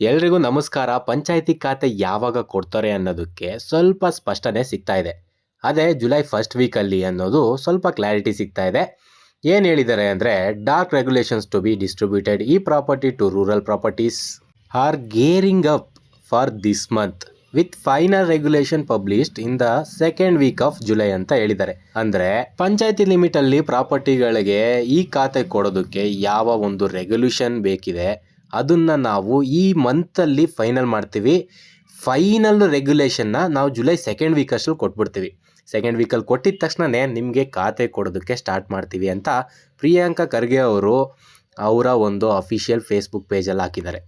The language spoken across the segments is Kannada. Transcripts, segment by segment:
ಎಲ್ರಿಗೂ ನಮಸ್ಕಾರ. ಪಂಚಾಯತಿ ಖಾತೆ ಯಾವಾಗ ಕೊಡ್ತಾರೆ ಅನ್ನೋದಕ್ಕೆ ಸ್ವಲ್ಪ ಸ್ಪಷ್ಟನೆ ಸಿಗ್ತಾ ಇದೆ. ಅದೇ ಜುಲೈ ಫಸ್ಟ್ ವೀಕಲ್ಲಿ ಅನ್ನೋದು ಸ್ವಲ್ಪ ಕ್ಲಾರಿಟಿ ಸಿಗ್ತಾ ಇದೆ. ಏನು ಹೇಳಿದ್ದಾರೆ ಅಂದರೆ, dark regulations to be distributed ಈ property to rural properties are gearing up for this month with final regulation published in the second week of July ಅಂತ ಹೇಳಿದ್ದಾರೆ. ಅಂದರೆ ಪಂಚಾಯತಿ ಲಿಮಿಟಲ್ಲಿ ಪ್ರಾಪರ್ಟಿಗಳಿಗೆ ಈ ಖಾತೆ ಕೊಡೋದಕ್ಕೆ ಯಾವ ಒಂದು ರೆಗ್ಯುಲೇಷನ್ ಬೇಕಿದೆ ಅದನ್ನು ನಾವು ಈ ಮಂತಲ್ಲಿ ಫೈನಲ್ ಮಾಡ್ತೀವಿ. ಫೈನಲ್ ರೆಗ್ಯುಲೇಷನ್ನ ನಾವು ಜುಲೈ ಸೆಕೆಂಡ್ ವೀಕಷ್ಟು ಕೊಟ್ಬಿಡ್ತೀವಿ. ಸೆಕೆಂಡ್ ವೀಕಲ್ಲಿ ಕೊಟ್ಟಿದ ತಕ್ಷಣವೇ ನಿಮಗೆ ಖಾತೆ ಕೊಡೋದಕ್ಕೆ ಸ್ಟಾರ್ಟ್ ಮಾಡ್ತೀವಿ ಅಂತ ಪ್ರಿಯಾಂಕಾ ಖರ್ಗೆ ಅವರು ಅವರ ಒಂದು ಅಫಿಷಿಯಲ್ ಫೇಸ್ಬುಕ್ ಪೇಜಲ್ಲಿ ಹಾಕಿದ್ದಾರೆ.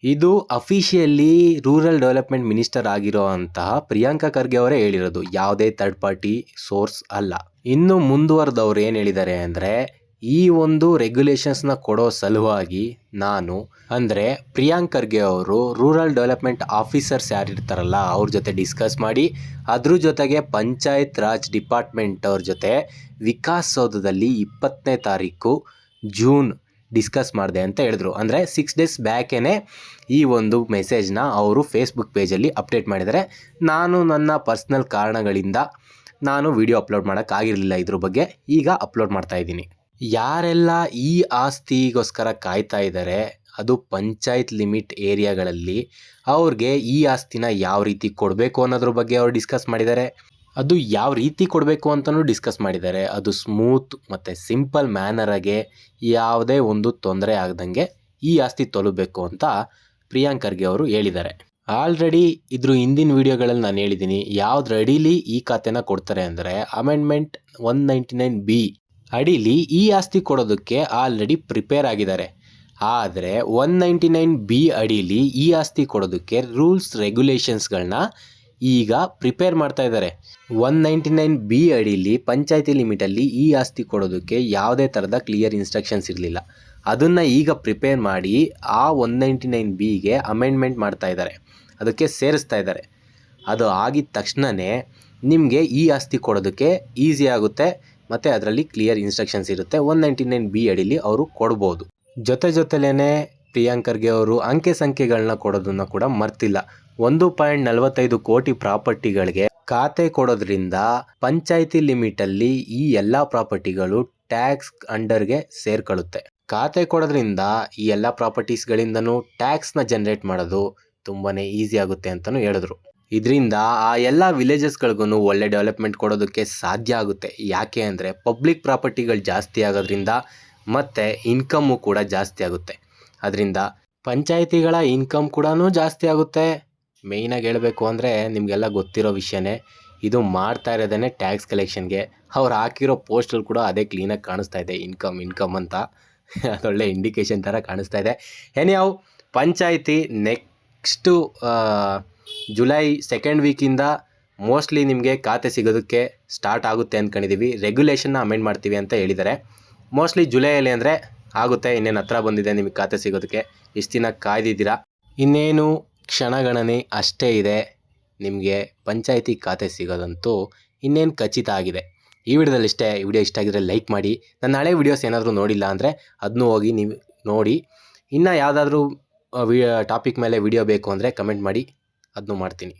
ಇದು ಅಫಿಷಿಯಲಿ ರೂರಲ್ ಡೆವಲಪ್ಮೆಂಟ್ ಮಿನಿಸ್ಟರ್ ಆಗಿರೋ ಅಂತಹ ಪ್ರಿಯಾಂಕಾ ಖರ್ಗೆ ಅವರೇ ಹೇಳಿರೋದು, ಯಾವುದೇ ಥರ್ಡ್ ಪಾರ್ಟಿ ಸೋರ್ಸ್ ಅಲ್ಲ. ಇನ್ನು ಮುಂದುವರೆದವ್ರು ಏನು ಹೇಳಿದ್ದಾರೆ ಅಂದರೆ, ಈ ಒಂದು ರೆಗ್ಯುಲೇಷನ್ಸ್ನ ಕೊಡೋ ಸಲುವಾಗಿ ನಾನು ಅಂದರೆ ಪ್ರಿಯಾಂಕ್ ಖರ್ಗೆ ಅವರು ರೂರಲ್ ಡೆವಲಪ್ಮೆಂಟ್ ಆಫೀಸರ್ಸ್ ಯಾರಿರ್ತಾರಲ್ಲ ಅವ್ರ ಜೊತೆ ಡಿಸ್ಕಸ್ ಮಾಡಿ, ಅದ್ರ ಜೊತೆಗೆ ಪಂಚಾಯತ್ ರಾಜ್ ಡಿಪಾರ್ಟ್ಮೆಂಟ್ ಅವ್ರ ಜೊತೆ ವಿಕಾಸ್ ಸೌಧದಲ್ಲಿ 20ನೇ ತಾರೀಕು ಜೂನ್ ಡಿಸ್ಕಸ್ ಮಾಡಿದೆ ಅಂತ ಹೇಳಿದ್ರು. ಅಂದರೆ 6 days ಬ್ಯಾಕೇ ಈ ಒಂದು ಮೆಸೇಜ್ನ ಅವರು ಫೇಸ್ಬುಕ್ ಪೇಜಲ್ಲಿ ಅಪ್ಡೇಟ್ ಮಾಡಿದ್ದಾರೆ. ನಾನು ನನ್ನ ಪರ್ಸ್ನಲ್ ಕಾರಣಗಳಿಂದ ನಾನು ವಿಡಿಯೋ ಅಪ್ಲೋಡ್ ಮಾಡೋಕ್ಕಾಗಿರಲಿಲ್ಲ ಇದ್ರ ಬಗ್ಗೆ, ಈಗ ಅಪ್ಲೋಡ್ ಮಾಡ್ತಾ ಇದ್ದೀನಿ. ಯಾರೆಲ್ಲ ಈ ಆಸ್ತಿಗೋಸ್ಕರ ಕಾಯ್ತಾ ಇದ್ದಾರೆ, ಅದು ಪಂಚಾಯತ್ ಲಿಮಿಟ್ ಏರಿಯಾಗಳಲ್ಲಿ ಅವ್ರಿಗೆ ಈ ಆಸ್ತಿನ ಯಾವ ರೀತಿ ಕೊಡಬೇಕು ಅನ್ನೋದ್ರ ಬಗ್ಗೆ ಅವ್ರು ಡಿಸ್ಕಸ್ ಮಾಡಿದ್ದಾರೆ. ಅದು ಯಾವ ರೀತಿ ಕೊಡಬೇಕು ಅಂತಲೂ ಡಿಸ್ಕಸ್ ಮಾಡಿದ್ದಾರೆ. ಅದು ಸ್ಮೂತ್ ಮತ್ತು ಸಿಂಪಲ್ ಮ್ಯಾನರಾಗೆ ಯಾವುದೇ ಒಂದು ತೊಂದರೆ ಆಗದಂಗೆ ಈ ಆಸ್ತಿ ತಲುಪಬೇಕು ಅಂತ ಪ್ರಿಯಾಂಕ್ ಖರ್ಗೆ ಅವರು ಹೇಳಿದ್ದಾರೆ. ಆಲ್ರೆಡಿ ಇದ್ರ ಹಿಂದಿನ ವೀಡಿಯೋಗಳಲ್ಲಿ ನಾನು ಹೇಳಿದ್ದೀನಿ, ಯಾವ್ದು ಅಡಿಲಿ ಈ ಖಾತೆನ ಕೊಡ್ತಾರೆ ಅಂದರೆ ಅಮೆಂಡ್ಮೆಂಟ್ 199B ಅಡಿಲಿ ಈ ಆಸ್ತಿ ಕೊಡೋದಕ್ಕೆ ಆಲ್ರೆಡಿ ಪ್ರಿಪೇರ್ ಆಗಿದ್ದಾರೆ. ಆದರೆ 199B ಅಡಿಲಿ ಈ ಆಸ್ತಿ ಕೊಡೋದಕ್ಕೆ ರೂಲ್ಸ್ ರೆಗ್ಯುಲೇಷನ್ಸ್ಗಳನ್ನ ಈಗ ಪ್ರಿಪೇರ್ ಮಾಡ್ತಾ ಇದ್ದಾರೆ. 199B ಅಡಿಲಿ ಪಂಚಾಯತಿ ಲಿಮಿಟಲ್ಲಿ ಈ ಆಸ್ತಿ ಕೊಡೋದಕ್ಕೆ ಯಾವುದೇ ಥರದ ಕ್ಲಿಯರ್ ಇನ್ಸ್ಟ್ರಕ್ಷನ್ಸ್ ಇರಲಿಲ್ಲ. ಅದನ್ನು ಈಗ ಪ್ರಿಪೇರ್ ಮಾಡಿ ಆ 199Bಗೆ ಅಮೆಂಡ್ಮೆಂಟ್ ಮಾಡ್ತಾ ಇದ್ದಾರೆ, ಅದಕ್ಕೆ ಸೇರಿಸ್ತಾ ಇದ್ದಾರೆ. ಅದು ಆಗಿದ ತಕ್ಷಣವೇ ನಿಮಗೆ ಈ ಆಸ್ತಿ ಕೊಡೋದಕ್ಕೆ ಈಸಿ ಆಗುತ್ತೆ ಮತ್ತು ಅದರಲ್ಲಿ ಕ್ಲಿಯರ್ ಇನ್ಸ್ಟ್ರಕ್ಷನ್ಸ್ ಇರುತ್ತೆ. 199B ಅಡಿಲಿ ಅವರು ಕೊಡ್ಬೋದು. ಜೊತೆಲೇ ಪ್ರಿಯಾಂಕ್ ಖರ್ಗೆ ಅವರು ಅಂಕೆ ಸಂಖ್ಯೆಗಳನ್ನ ಕೊಡೋದನ್ನು ಕೂಡ ಮರ್ತಿಲ್ಲ. 1.45 ಕೋಟಿ ಪ್ರಾಪರ್ಟಿಗಳಿಗೆ ಖಾತೆ ಕೊಡೋದ್ರಿಂದ ಪಂಚಾಯತಿ ಲಿಮಿಟಲ್ಲಿ ಈ ಎಲ್ಲ ಪ್ರಾಪರ್ಟಿಗಳು ಟ್ಯಾಕ್ಸ್ ಅಂಡರ್ಗೆ ಸೇರ್ಕೊಳ್ಳುತ್ತೆ. ಖಾತೆ ಕೊಡೋದ್ರಿಂದ ಈ ಎಲ್ಲ ಪ್ರಾಪರ್ಟೀಸ್ಗಳಿಂದನೂ ಟ್ಯಾಕ್ಸ್ನ ಜನ್ರೇಟ್ ಮಾಡೋದು ತುಂಬಾ ಈಸಿ ಆಗುತ್ತೆ ಅಂತಲೂ ಹೇಳಿದ್ರು. ಇದರಿಂದ ಆ ಎಲ್ಲ ವಿಲೇಜಸ್ಗಳಿಗೂ ಒಳ್ಳೆ ಡೆವಲಪ್ಮೆಂಟ್ ಕೊಡೋದಕ್ಕೆ ಸಾಧ್ಯ ಆಗುತ್ತೆ. ಯಾಕೆ ಅಂದರೆ ಪಬ್ಲಿಕ್ ಪ್ರಾಪರ್ಟಿಗಳು ಜಾಸ್ತಿ ಆಗೋದ್ರಿಂದ ಮತ್ತು ಇನ್ಕಮ್ಮು ಕೂಡ ಜಾಸ್ತಿ ಆಗುತ್ತೆ. ಅದರಿಂದ ಪಂಚಾಯಿತಿಗಳ ಇನ್ಕಮ್ ಕೂಡ ಜಾಸ್ತಿ ಆಗುತ್ತೆ. ಮೇಯ್ನಾಗಿ ಹೇಳಬೇಕು ಅಂದರೆ ನಿಮಗೆಲ್ಲ ಗೊತ್ತಿರೋ ವಿಷಯನೇ, ಇದು ಮಾಡ್ತಾ ಇರೋದೇ ಟ್ಯಾಕ್ಸ್ ಕಲೆಕ್ಷನ್ಗೆ. ಅವ್ರು ಹಾಕಿರೋ ಪೋಸ್ಟಲ್ಲಿ ಕೂಡ ಅದೇ ಕ್ಲೀನಾಗಿ ಕಾಣಿಸ್ತಾ ಇದೆ, ಇನ್ಕಮ್ ಅಂತ. ಅದೊಳ್ಳೆ ಇಂಡಿಕೇಶನ್ ಥರ ಕಾಣಿಸ್ತಾ ಇದೆ. Anyhow, panchayat next July second ವೀಕಿಂದ ಮೋಸ್ಟ್ಲಿ ನಿಮಗೆ ಖಾತೆ ಸಿಗೋದಕ್ಕೆ ಸ್ಟಾರ್ಟ್ ಆಗುತ್ತೆ ಅಂದ್ಕೊಂಡಿದ್ದೀವಿ. ರೆಗ್ಯುಲೇಷನ್ನ ಅಮೆಂಡ್ ಮಾಡ್ತೀವಿ ಅಂತ ಹೇಳಿದ್ದಾರೆ. ಮೋಸ್ಟ್ಲಿ ಜುಲೈಯಲ್ಲಿ ಅಂದರೆ ಆಗುತ್ತೆ. ಇನ್ನೇನು ಹತ್ರ ಬಂದಿದೆ ನಿಮಗೆ ಖಾತೆ ಸಿಗೋದಕ್ಕೆ. ಇಷ್ಟು ದಿನ ಕಾಯ್ದಿದ್ದೀರಾ, ಇನ್ನೇನು ಕ್ಷಣಗಣನೆ ಅಷ್ಟೇ ಇದೆ. ನಿಮಗೆ ಪಂಚಾಯಿತಿ ಖಾತೆ ಸಿಗೋದಂತೂ ಇನ್ನೇನು ಖಚಿತ ಆಗಿದೆ. ಈ ವಿಡಿಯೋದಲ್ಲಿ ಇಷ್ಟೇ. ಈ ವಿಡಿಯೋ ಇಷ್ಟ ಆಗಿದ್ರೆ ಲೈಕ್ ಮಾಡಿ. ನನ್ನ ಹಳೆ ವೀಡಿಯೋಸ್ ಏನಾದರೂ ನೋಡಿಲ್ಲ ಅಂದರೆ ಅದನ್ನೂ ಹೋಗಿ ನೀವು ನೋಡಿ. ಇನ್ನು ಯಾವುದಾದ್ರೂ ಟಾಪಿಕ್ ಮೇಲೆ ವಿಡಿಯೋ ಬೇಕು ಅಂದರೆ ಕಮೆಂಟ್ ಮಾಡಿ, ಅದನ್ನೂ ಮಾಡ್ತೀನಿ.